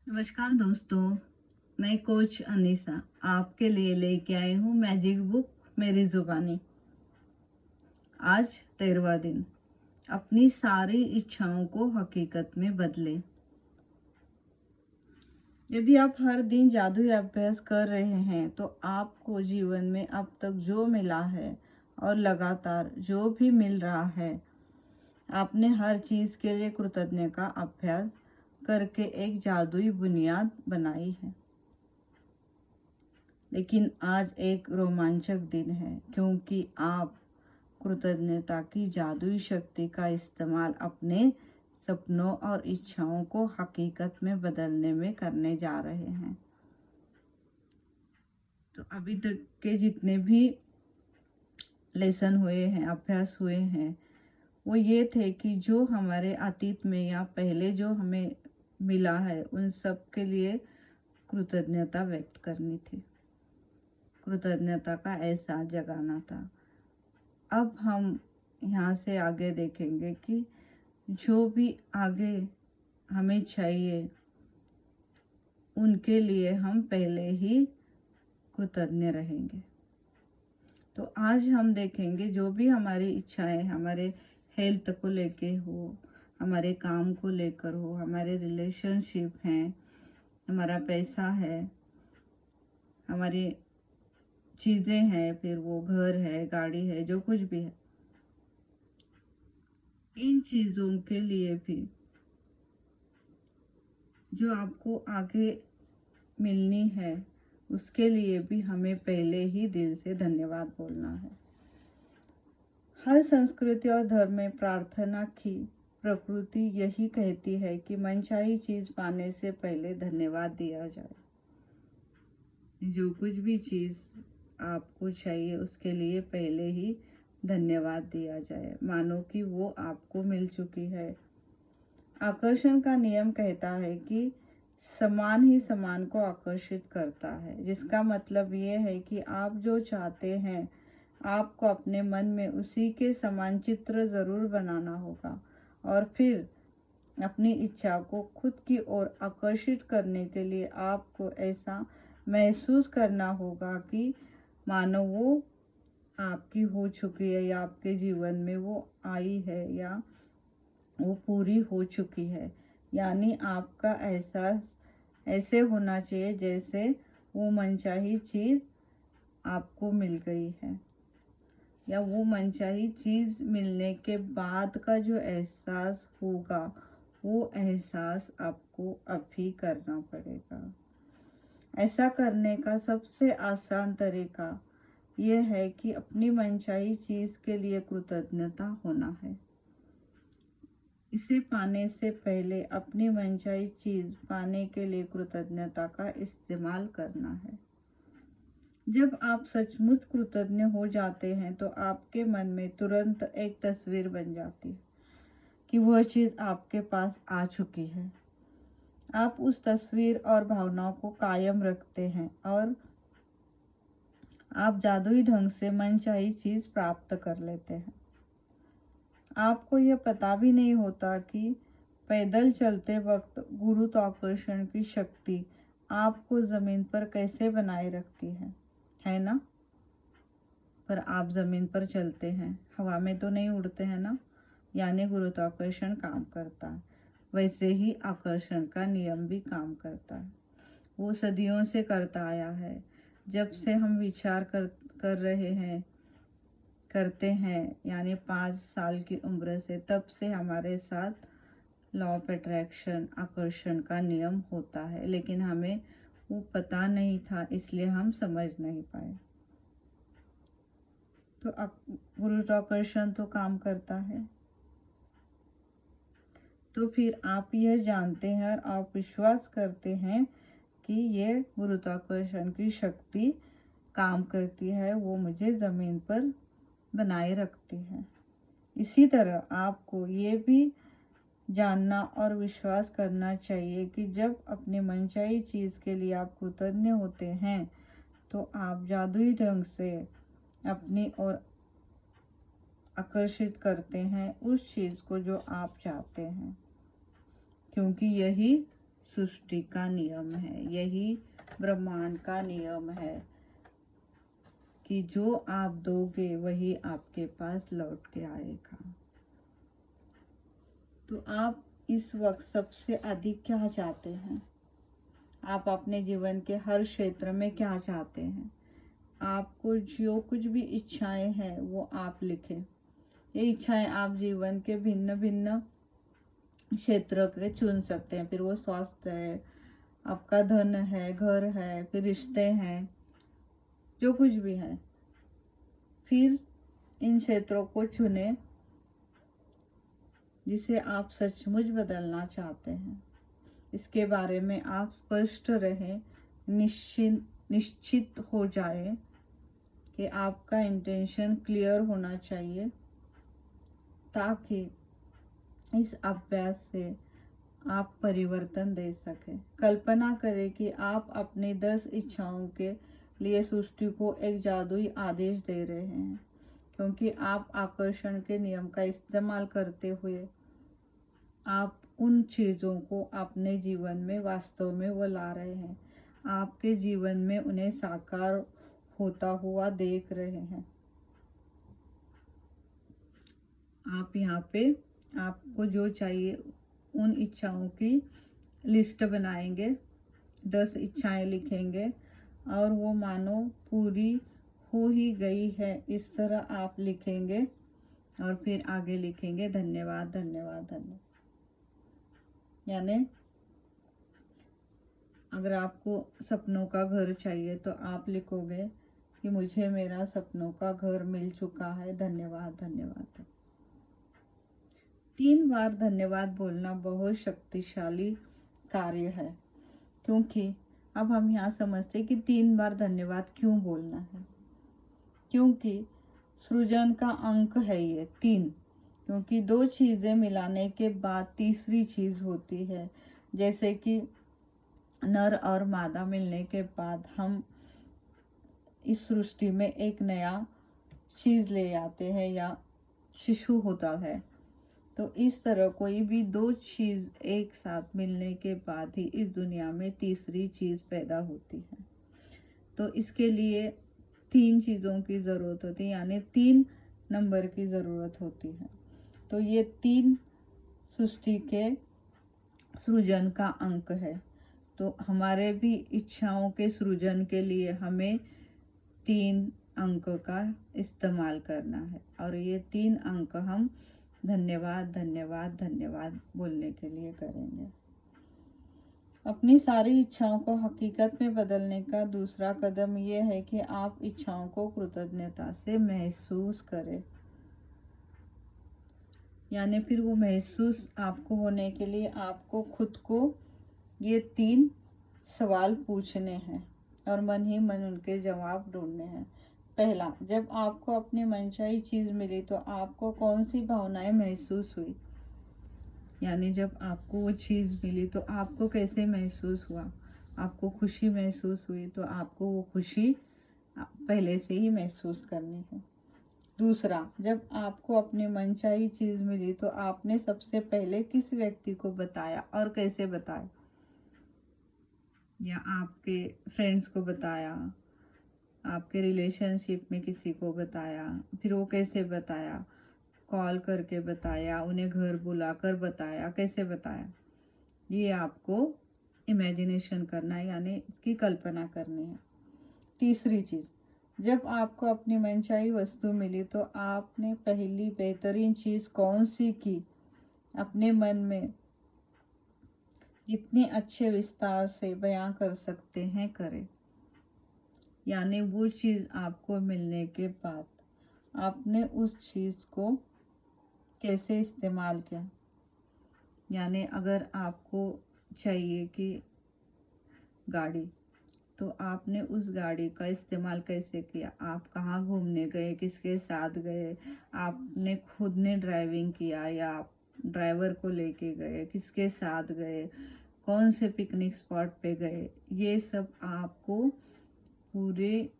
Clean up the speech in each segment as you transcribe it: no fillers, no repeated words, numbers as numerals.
नमस्कार दोस्तों, मैं कोच अनीसा आपके लिए लेके आई हूँ मैजिक बुक मेरी जुबानी। आज 13वां दिन। अपनी सारी इच्छाओं को हकीकत में बदले। यदि आप हर दिन जादुई अभ्यास कर रहे हैं तो आपको जीवन में अब तक जो मिला है और लगातार जो भी मिल रहा है, आपने हर चीज़ के लिए कृतज्ञता का अभ्यास करके एक जादुई बुनियाद बनाई है। लेकिन आज एक रोमांचक दिन है क्योंकि आप कृतज्ञता की जादुई शक्ति का इस्तेमाल अपने सपनों और इच्छाओं को हकीकत में बदलने में करने जा रहे हैं। तो अभी तक के जितने भी लेसन हुए हैं, अभ्यास हुए हैं, वो ये थे कि जो हमारे अतीत में या पहले जो हमें मिला है उन सब के लिए कृतज्ञता व्यक्त करनी थी, कृतज्ञता का एहसास जगाना था। अब हम यहाँ से आगे देखेंगे कि जो भी आगे हमें चाहिए उनके लिए हम पहले ही कृतज्ञ रहेंगे। तो आज हम देखेंगे जो भी हमारी इच्छाएं हमारे हेल्थ को लेके हो, हमारे काम को लेकर हो, हमारे रिलेशनशिप हैं, हमारा पैसा है, हमारी चीज़ें हैं, फिर वो घर है, गाड़ी है, जो कुछ भी है, इन चीज़ों के लिए भी जो आपको आगे मिलनी है उसके लिए भी हमें पहले ही दिल से धन्यवाद बोलना है। हर संस्कृति और धर्म में प्रार्थना की प्रकृति यही कहती है कि मनचाही चीज़ पाने से पहले धन्यवाद दिया जाए। जो कुछ भी चीज़ आपको चाहिए उसके लिए पहले ही धन्यवाद दिया जाए, मानो कि वो आपको मिल चुकी है। आकर्षण का नियम कहता है कि समान ही समान को आकर्षित करता है, जिसका मतलब ये है कि आप जो चाहते हैं आपको अपने मन में उसी के समान चित्र ज़रूर बनाना होगा और फिर अपनी इच्छा को खुद की ओर आकर्षित करने के लिए आपको ऐसा महसूस करना होगा कि मानो वो आपकी हो चुकी है या आपके जीवन में वो आई है या वो पूरी हो चुकी है। यानी आपका एहसास ऐसे होना चाहिए जैसे वो मनचाही चीज़ आपको मिल गई है, या वो मनचाही चीज़ मिलने के बाद का जो एहसास होगा वो एहसास आपको अभी करना पड़ेगा। ऐसा करने का सबसे आसान तरीका यह है कि अपनी मनचाही चीज़ के लिए कृतज्ञता होना है। इसे पाने से पहले अपनी मनचाही चीज़ पाने के लिए कृतज्ञता का इस्तेमाल करना है। जब आप सचमुच कृतज्ञ हो जाते हैं तो आपके मन में तुरंत एक तस्वीर बन जाती है कि वह चीज़ आपके पास आ चुकी है। आप उस तस्वीर और भावनाओं को कायम रखते हैं और आप जादुई ढंग से मनचाही चीज़ प्राप्त कर लेते हैं। आपको यह पता भी नहीं होता कि पैदल चलते वक्त गुरुत्वाकर्षण की शक्ति आपको ज़मीन पर कैसे बनाए रखती है ना? पर आप ज़मीन पर चलते हैं, हवा में तो नहीं उड़ते हैं ना, यानी गुरुत्वाकर्षण काम करता है। वैसे ही आकर्षण का नियम भी काम करता है। वो सदियों से करता आया है। जब से हम विचार कर रहे हैं करते हैं, यानी 5 साल की उम्र से, तब से हमारे साथ लॉ ऑफ अट्रैक्शन, आकर्षण का नियम होता है, लेकिन हमें वो पता नहीं था, इसलिए हम समझ नहीं पाए। तो गुरुत्वाकर्षण तो काम करता है। तो फिर आप यह जानते हैं और आप विश्वास करते हैं कि ये गुरुत्वाकर्षण की शक्ति काम करती है, वो मुझे ज़मीन पर बनाए रखती है। इसी तरह आपको ये भी जानना और विश्वास करना चाहिए कि जब अपनी मनचाही चीज़ के लिए आप कृतज्ञ होते हैं तो आप जादुई ढंग से अपनी ओर आकर्षित करते हैं उस चीज़ को जो आप चाहते हैं, क्योंकि यही सृष्टि का नियम है, यही ब्रह्मांड का नियम है कि जो आप दोगे वही आपके पास लौट के आएगा। तो आप इस वक्त सबसे अधिक क्या चाहते हैं? आप अपने जीवन के हर क्षेत्र में क्या चाहते हैं? आपको जो कुछ भी इच्छाएं हैं वो आप लिखें। ये इच्छाएं आप जीवन के भिन्न भिन्न क्षेत्र के चुन सकते हैं। फिर वो स्वास्थ्य है, आपका धन है, घर है, फिर रिश्ते हैं, जो कुछ भी है। फिर इन क्षेत्रों को चुने जिसे आप सचमुच बदलना चाहते हैं। इसके बारे में आप स्पष्ट रहें, निश्चित हो जाए कि आपका इंटेंशन क्लियर होना चाहिए, ताकि इस अभ्यास से आप परिवर्तन दे सकें। कल्पना करें कि आप अपनी 10 इच्छाओं के लिए सृष्टि को एक जादुई आदेश दे रहे हैं, क्योंकि आप आकर्षण के नियम का इस्तेमाल करते हुए आप उन चीज़ों को अपने जीवन में वास्तव में वो ला रहे हैं। आपके जीवन में उन्हें साकार होता हुआ देख रहे हैं। आप यहाँ पे आपको जो चाहिए उन इच्छाओं की लिस्ट बनाएंगे, 10 इच्छाएं लिखेंगे और वो मानो पूरी हो ही गई है, इस तरह आप लिखेंगे। और फिर आगे लिखेंगे धन्यवाद धन्यवाद धन्यवाद। यानी अगर आपको सपनों का घर चाहिए तो आप लिखोगे कि मुझे मेरा सपनों का घर मिल चुका है, धन्यवाद धन्यवाद। 3 बार धन्यवाद बोलना बहुत शक्तिशाली कार्य है, क्योंकि अब हम यहाँ समझते कि 3 बार धन्यवाद क्यों बोलना है। क्योंकि सृजन का अंक है ये 3, क्योंकि 2 चीज़ें मिलाने के बाद तीसरी चीज़ होती है। जैसे कि नर और मादा मिलने के बाद हम इस सृष्टि में एक नया चीज़ ले आते हैं या शिशु होता है। तो इस तरह कोई भी 2 चीज़ एक साथ मिलने के बाद ही इस दुनिया में तीसरी चीज़ पैदा होती है। तो इसके लिए 3 चीज़ों की ज़रूरत होती है, यानी 3 नंबर की ज़रूरत होती है। तो ये 3 सृष्टि के सृजन का अंक है। तो हमारे भी इच्छाओं के सृजन के लिए हमें 3 अंक का इस्तेमाल करना है, और ये 3 अंक हम धन्यवाद धन्यवाद धन्यवाद बोलने के लिए करेंगे। अपनी सारी इच्छाओं को हकीकत में बदलने का दूसरा कदम यह है कि आप इच्छाओं को कृतज्ञता से महसूस करें। यानी फिर वो महसूस आपको होने के लिए आपको खुद को ये 3 सवाल पूछने हैं और मन ही मन उनके जवाब ढूंढने हैं। पहला, जब आपको अपनी मनचाही चीज़ मिली तो आपको कौन सी भावनाएं महसूस हुई? यानी जब आपको वो चीज़ मिली तो आपको कैसे महसूस हुआ? आपको खुशी महसूस हुई तो आपको वो खुशी पहले से ही महसूस करनी है। दूसरा, जब आपको अपनी मनचाही चीज़ मिली तो आपने सबसे पहले किस व्यक्ति को बताया और कैसे बताया? या आपके फ्रेंड्स को बताया, आपके रिलेशनशिप में किसी को बताया, फिर वो कैसे बताया? कॉल करके बताया, उन्हें घर बुलाकर बताया, कैसे बताया? ये आपको इमेजिनेशन करना है, यानी इसकी कल्पना करनी है। तीसरी चीज़, जब आपको अपनी मनचाही वस्तु मिली तो आपने पहली बेहतरीन चीज़ कौन सी की? अपने मन में जितने अच्छे विस्तार से बयां कर सकते हैं करें। यानी वो चीज़ आपको मिलने के बाद आपने उस चीज़ को कैसे इस्तेमाल किया। यानी अगर आपको चाहिए कि गाड़ी, तो आपने उस गाड़ी का इस्तेमाल कैसे किया? आप कहाँ घूमने गए, किसके साथ गए? आपने खुद ने ड्राइविंग किया या आप ड्राइवर को लेके गए? किसके साथ गए? कौन से पिकनिक स्पॉट पे गए? ये सब आपको पूरे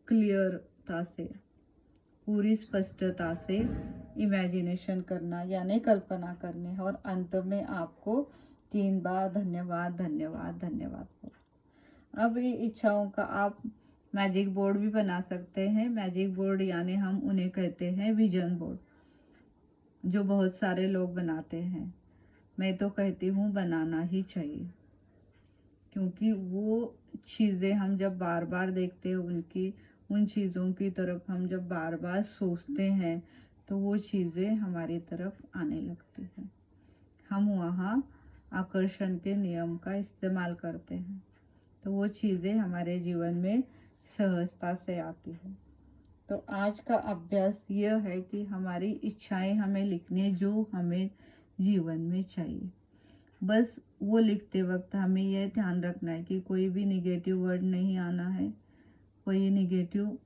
क्लियरता से, पूरी स्पष्टता से इमेजिनेशन करना यानी कल्पना करनी है। और अंत में आपको 3 बार धन्यवाद धन्यवाद धन्यवाद बोलो। अब ये इच्छाओं का आप मैजिक बोर्ड भी बना सकते हैं। मैजिक बोर्ड यानी हम उन्हें कहते हैं विजन बोर्ड, जो बहुत सारे लोग बनाते हैं। मैं तो कहती हूँ बनाना ही चाहिए, क्योंकि वो चीज़ें हम जब बार बार देखते हैं, उन चीज़ों की तरफ हम जब बार बार सोचते हैं, तो वो चीज़ें हमारी तरफ आने लगती हैं। हम वहाँ आकर्षण के नियम का इस्तेमाल करते हैं, तो वो चीज़ें हमारे जीवन में सहजता से आती हैं। तो आज का अभ्यास यह है कि हमारी इच्छाएं हमें लिखने जो हमें जीवन में चाहिए। बस वो लिखते वक्त हमें यह ध्यान रखना है कि कोई भी निगेटिव वर्ड नहीं आना है, कोई निगेटिव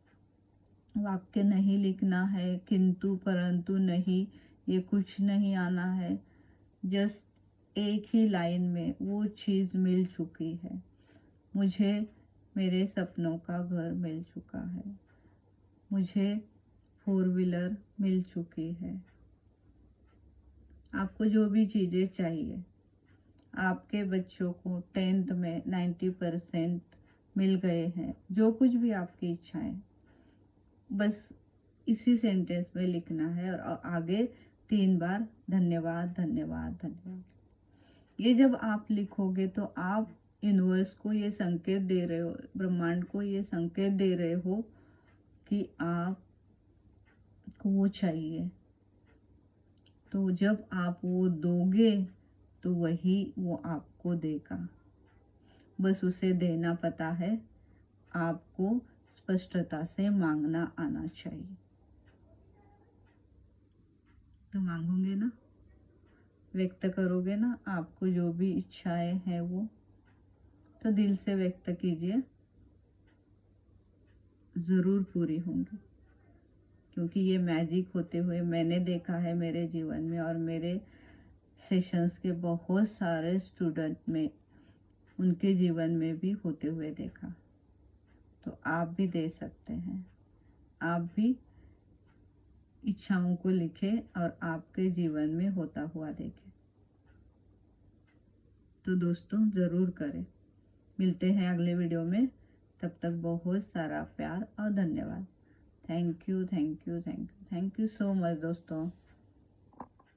वाक्य नहीं लिखना है, किंतु परंतु नहीं, ये कुछ नहीं आना है। जस्ट एक ही लाइन में वो चीज़ मिल चुकी है, मुझे मेरे सपनों का घर मिल चुका है, मुझे 4 व्हीलर मिल चुकी है। आपको जो भी चीज़ें चाहिए, आपके बच्चों को 10th में 90% मिल गए हैं, जो कुछ भी आपकी इच्छाएं, बस इसी सेंटेंस में लिखना है और आगे 3 बार धन्यवाद धन्यवाद धन्यवाद। ये जब आप लिखोगे तो आप यूनिवर्स को ये संकेत दे रहे हो, ब्रह्मांड को ये संकेत दे रहे हो कि आपको वो चाहिए। तो जब आप वो दोगे तो वही वो आपको देगा। बस उसे देना पता है, आपको स्पष्टता से मांगना आना चाहिए। तो मांगोगे ना, व्यक्त करोगे ना, आपको जो भी इच्छाएं हैं वो तो दिल से व्यक्त कीजिए, ज़रूर पूरी होंगी। क्योंकि ये मैजिक होते हुए मैंने देखा है मेरे जीवन में, और मेरे सेशंस के बहुत सारे स्टूडेंट में, उनके जीवन में भी होते हुए देखा। तो आप भी दे सकते हैं, आप भी इच्छाओं को लिखें और आपके जीवन में होता हुआ देखें। तो दोस्तों ज़रूर करें। मिलते हैं अगले वीडियो में, तब तक बहुत सारा प्यार और धन्यवाद। Thank you thank you thank you thank you so much दोस्तों।